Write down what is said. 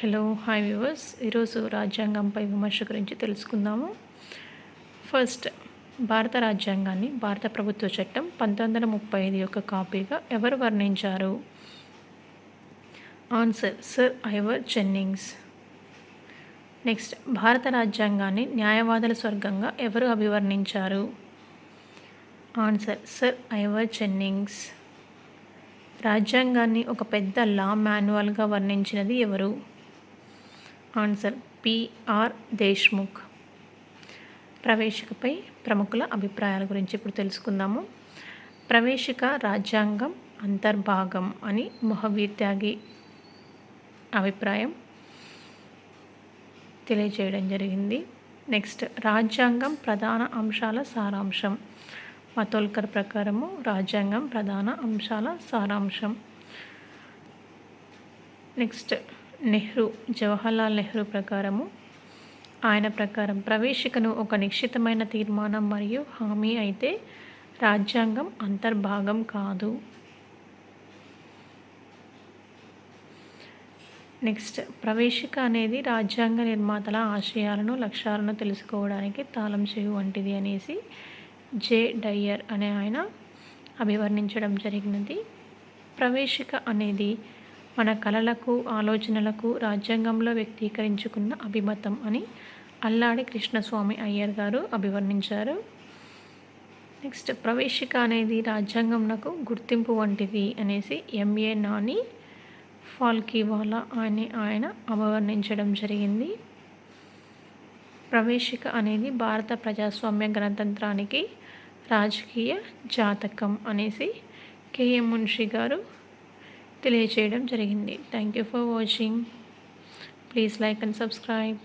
Hello hi viewers. ఈరోజు రాజ్యాంగంపై విమర్శ గురించి తెలుసుకుందాము. ఫస్ట్, భారత రాజ్యాంగాన్ని భారత ప్రభుత్వ చట్టం 1935 యొక్క కాపీగా ఎవరు వర్ణించారు? Answer sir ఐవర్ Jennings. నెక్స్ట్, భారత రాజ్యాంగాన్ని న్యాయవాదుల స్వర్గంగా ఎవరు అభివర్ణించారు? Answer sir ఐవర్ Jennings. రాజ్యాంగాన్ని ఒక పెద్ద లా మాన్యువల్గా వర్ణించినది ఎవరు? Answer PR Deshmukh. ప్రవేశికపై ప్రముఖుల అభిప్రాయాల గురించి ఇప్పుడు తెలుసుకుందాము. ప్రవేశిక రాజ్యాంగం అంతర్భాగం అని మొహవీర్ త్యాగి అభిప్రాయం తెలియజేయడం జరిగింది. నెక్స్ట్, రాజ్యాంగం ప్రధాన అంశాల సారాంశం. మతోల్కర్ ప్రకారము రాజ్యాంగం ప్రధాన అంశాల సారాంశం. నెక్స్ట్, జవహర్లాల్ నెహ్రూ ప్రకారము ఆయన ప్రకారం ప్రవేశికను ఒక నిశ్చితమైన తీర్మానం మరియు హామీ అయితే రాజ్యాంగం అంతర్భాగం కాదు. నెక్స్ట్, ప్రవేశిక అనేది రాజ్యాంగ నిర్మాతల ఆశయాలను లక్ష్యాలను తెలుసుకోవడానికి తాళం చెవి వంటిది అనేసి జే డయ్యర్ అనే ఆయన అభివర్ణించడం జరిగినది. ప్రవేశిక అనేది మన కలలకు ఆలోచనలకు రాజ్యాంగంలో వ్యక్తీకరించుకున్న అభిమతం అని అల్లాడి కృష్ణస్వామి అయ్యర్ గారు అభివర్ణించారు. నెక్స్ట్, ప్రవేశిక అనేది రాజ్యాంగంకు గుర్తింపు వంటిది అనేసి ఎంఏ నాని ఫాల్కీవాలా అని ఆయన అభివర్ణించడం జరిగింది. ప్రవేశిక అనేది భారత ప్రజాస్వామ్య గణతంత్రానికి రాజకీయ జాతకం అనేసి కేఎం మున్షి గారు తెలియచేయడం జరిగింది. Thank you for watching. Please like and subscribe.